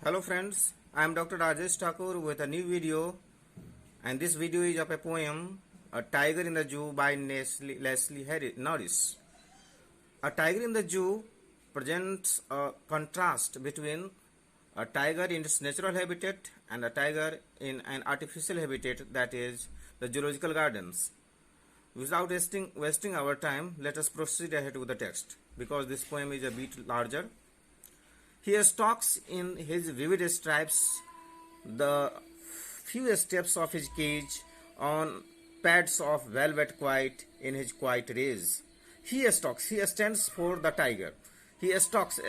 Hello friends, I am Dr. Rajesh Thakur with a new video, and this video is of a poem, A Tiger in the Zoo by Leslie Norris. A tiger in the zoo presents a contrast between a tiger in its natural habitat and a tiger in an artificial habitat, that is the zoological gardens. Without wasting our time, let us proceed ahead with the text because this poem is a bit larger. He stalks in his vivid stripes the few steps of his cage on pads of velvet quiet in his quiet rays. He stands for the tiger. Stalks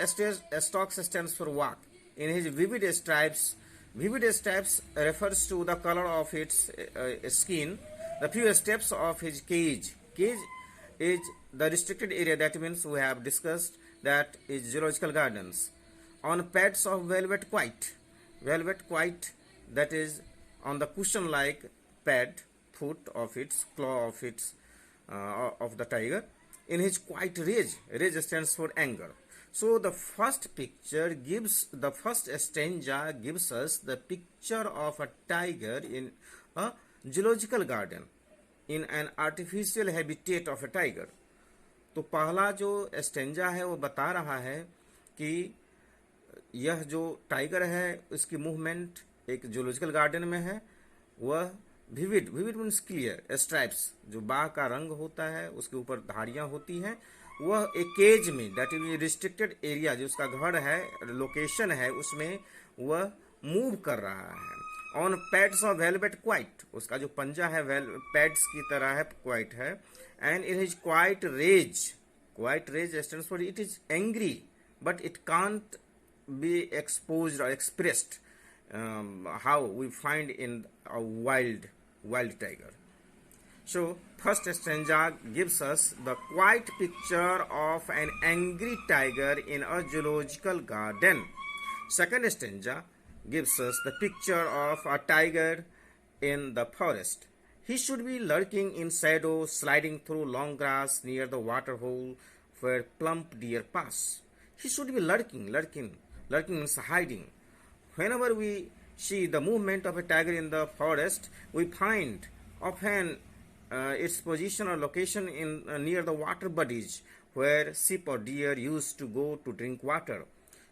stands for walk. In his vivid stripes refers to the color of its skin. The few steps of his cage. Cage is the restricted area, that means we have discussed that is zoological gardens. On pads of velvet quiet, that is on the cushion like pad foot of its claw of the tiger. In his quiet rage stands for anger. So the first stanza gives us the picture of a tiger in a zoological garden in an artificial habitat of a tiger. तो पहला जो stanza है वो बता रहा है कि यह जो टाइगर है उसकी मूवमेंट एक जूलॉजिकल गार्डन में है. वह विविड मीन्स क्लियर स्ट्राइप्स, जो बाघ का रंग होता है उसके ऊपर धारियां होती हैं, वह एक केज में, दैट इज रिस्ट्रिक्टेड एरिया, जो उसका घर है, लोकेशन है, उसमें वह मूव कर रहा है. On pads of velvet quite, उसका जो पंजा है पैड्स की तरह है, क्वाइट है. And in his quiet rage stands for it is angry but it can't be exposed or expressed how we find in a wild tiger. So first stanza gives us the quiet picture of an angry tiger in a zoological garden. Second stanza gives us the picture of a tiger in the forest. He should be lurking in shadow, sliding through long grass near the water hole where plump deer pass. He should be lurking means hiding. Whenever we see the movement of a tiger in the forest, we find often its position or location in near the water bodies where sheep or deer used to go to drink water.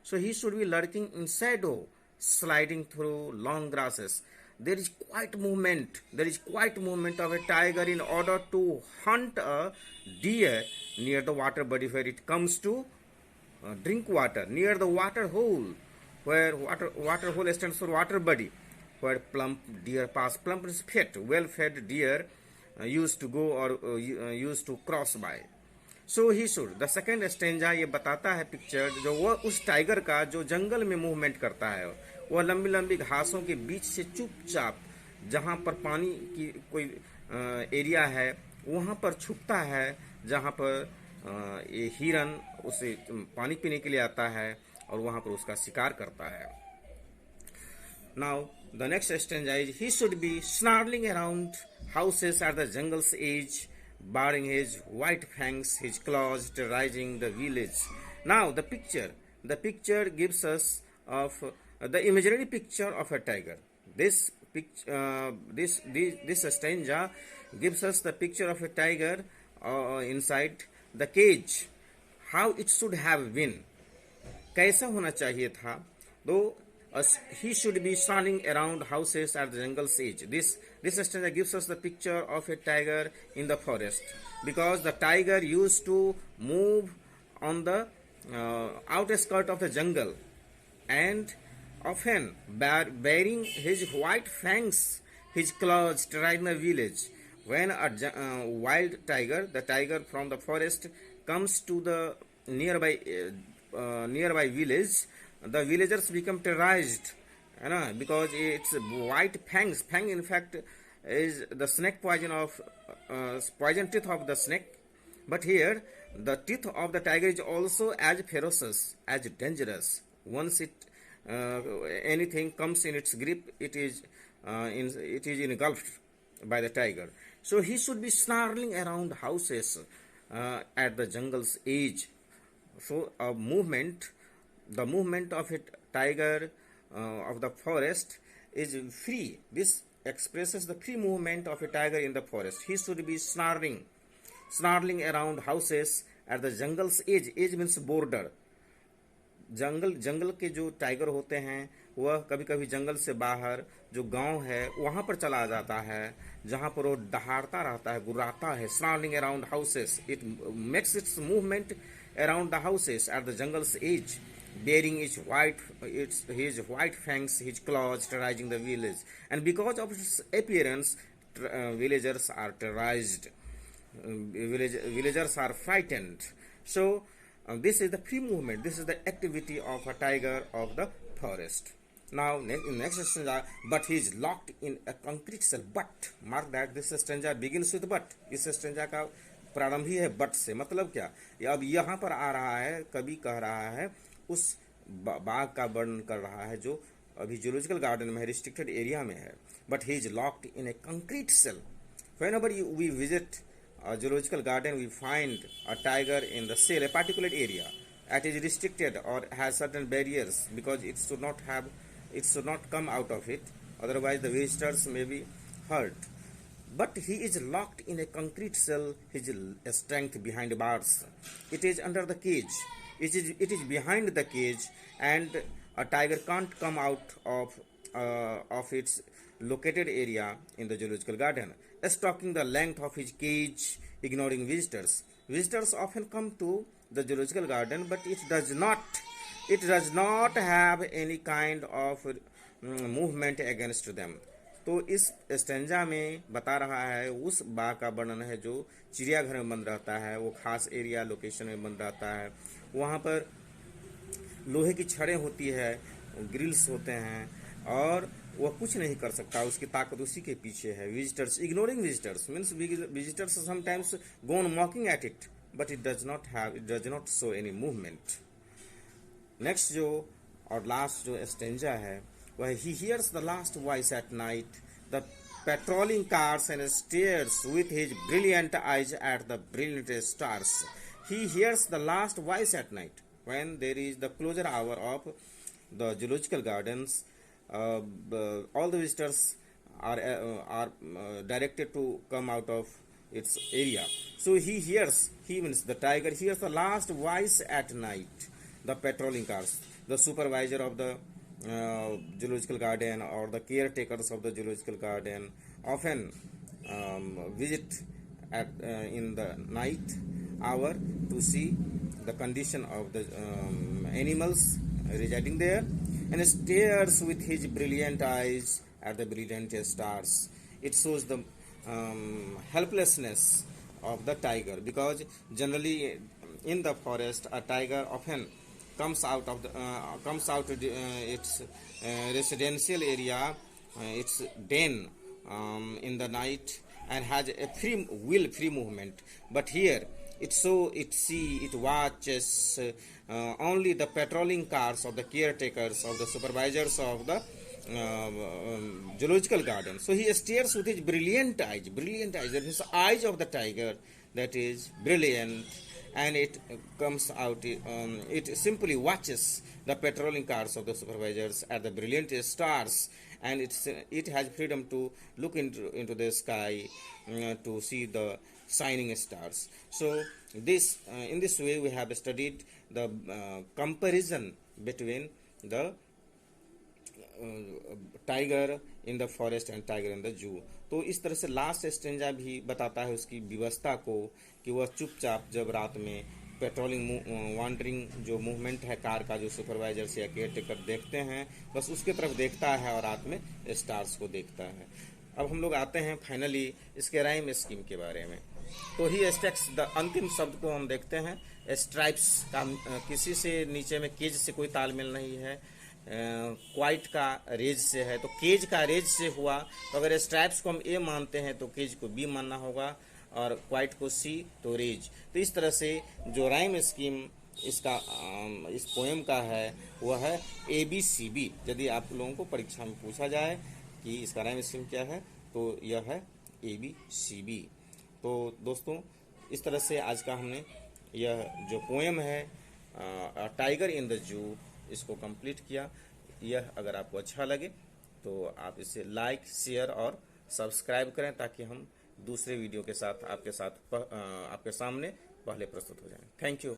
So he should be lurking in shadow, sliding through long grasses. There is quite movement of a tiger in order to hunt a deer near the water body where it comes to drink water, near the water hole, where water hole stands for water body, where plump deer pass. Plump is fat, well fed deer used to go or used to cross by. So he should, the second stanza ये बताता है picture, जो वह उस tiger का जो जंगल में movement करता है, वह लंबी लंबी घासों के बीच से चुपचाप, जहाँ पर पानी की कोई एरिया है वहाँ पर छुपता है, जहाँ पर ये हिरन उसे पानी पीने के लिए आता है और वहां पर उसका शिकार करता है. Now the next stanza is he should be snarling around houses at the jungle's edge, baring his white fangs, his claws terrorizing the village. Now the picture gives us of the imaginary picture of a tiger. This stanza gives us the picture of a tiger inside the cage, how it should have been, कैसा होना चाहिए था. Though he should be standing around houses at the jungle's edge. This stanza gives us the picture of a tiger in the forest, because the tiger used to move on the outer skirt of the jungle and often bearing his white fangs, his claws terrorizing the village. When a wild tiger, the tiger from the forest, comes to the nearby village, the villagers become terrorized, because its white fangs. Fang, in fact, is the snake poison teeth of the snake. But here, the teeth of the tiger is also as ferocious, as dangerous. Once anything comes in its grip, it is engulfed by the tiger. So he should be snarling around houses at the jungle's edge. So the movement of a tiger of the forest is free. This expresses the free movement of a tiger in the forest. He should be snarling around houses at the jungle's edge. Edge means border. जंगल के जो tiger होते हैं वह कभी कभी जंगल से बाहर जो गांव है वहां पर चला जाता है जहां पर वो दहाड़ता रहता है, गुर्राता है. Snarling around houses, it makes its movement around the houses at the jungle's edge, bearing his white fangs, his claws, terrorizing the village. And because of its appearance, villagers are terrorized. Villagers are frightened. So this is the free movement. This is the activity of a tiger of the forest. Now, in next stanza, but he is locked in a concrete cell. But mark that this stanza begins with but. इस stanza का प्रारंभ ही है but से. मतलब क्या, अब यहाँ पर आ रहा है, कवि कह रहा है उस बाग का वर्णन कर रहा है जो अभी जूलॉजिकल गार्डन में है, रिस्ट्रिक्टेड एरिया में है. But he is locked in a concrete cell. Whenever we visit a zoological garden, we find a tiger in the cell, a particular area. It is restricted or has certain barriers because it should not come out of it. Otherwise, the visitors may be hurt. But he is locked in a concrete cell. His strength behind bars. It is under the cage. It is behind the cage, and a tiger can't come out of its located area in the zoological garden, stalking the length of his cage, ignoring visitors. Visitors often come to the zoological garden, but it does not have any kind of movement against them. तो इस stanza में बता रहा है उस बाग का वर्णन है जो चिड़ियाघर में बंद रहता है, वो खास एरिया लोकेशन में बंद रहता है. वहाँ पर लोहे की छड़ें होती है, ग्रिल्स होते हैं, और वह कुछ नहीं कर सकता, उसकी ताकत उसी के पीछे है. Visitors, ignoring visitors means visitors sometimes go on मॉकिंग at it, but it does not show any movement. Next जो और लास्ट जो स्टेंजा है वह he hears the last voice at night, the patrolling cars and stairs with his brilliant eyes at the brilliant stars. He hears the last voice at night when there is the closure hour of the zoological gardens. All the visitors are directed to come out of its area. So he means the tiger hears the last voice at night. The patrolling cars, the supervisor of the zoological garden or the caretakers of the zoological garden often visit in the night hour to see the condition of the animals residing there, and stares with his brilliant eyes at the brilliant stars. It shows the helplessness of the tiger, because generally in the forest a tiger often comes out of its residential area, its den in the night, and has a free movement. But here it watches only the patrolling cars of the caretakers, of the supervisors of the zoological garden. So he stares with his brilliant eyes. That is the eyes of the tiger that is brilliant, and it comes out. It simply watches the patrolling cars of the supervisors at the brilliant stars, and it has freedom to look into the sky to see the shining stars. So this in this way we have studied the comparison between the tiger in the forest and tiger in the zoo. तो इस तरह से last stanza भी बताता है उसकी व्यवस्था को, कि वह चुपचाप जब रात में पेट्रोलिंग वांडरिंग जो मूवमेंट है कार का, जो सुपरवाइजर से या केयर टेकर देखते हैं, बस उसके तरफ देखता है और रात में स्टार्स को देखता है. अब हम लोग आते हैं फाइनली इसके राइम स्कीम के बारे में. तो ही स्टेक्स द अंतिम शब्द को हम देखते हैं. स्ट्राइप्स का किसी से नीचे में केज से कोई तालमेल नहीं है. क्वाइट का रेज से है, तो केज का रेज से हुआ, तो अगर स्ट्राइप्स को हम ए मानते हैं तो केज को बी मानना होगा, और क्वाइट को सी तो रेज. तो इस तरह से जो राइम स्कीम इसका इस पोएम का है वह है ABCB. यदि आप लोगों को परीक्षा में पूछा जाए कि इसका राइम स्कीम क्या है तो यह है ABCB. तो दोस्तों इस तरह से आज का हमने यह जो पोएम है टाइगर इन द जू इसको कंप्लीट किया. यह अगर आपको अच्छा लगे तो आप इसे लाइक, शेयर और सब्सक्राइब करें, ताकि हम दूसरे वीडियो के साथ आपके सामने पहले प्रस्तुत हो जाएं। Thank you.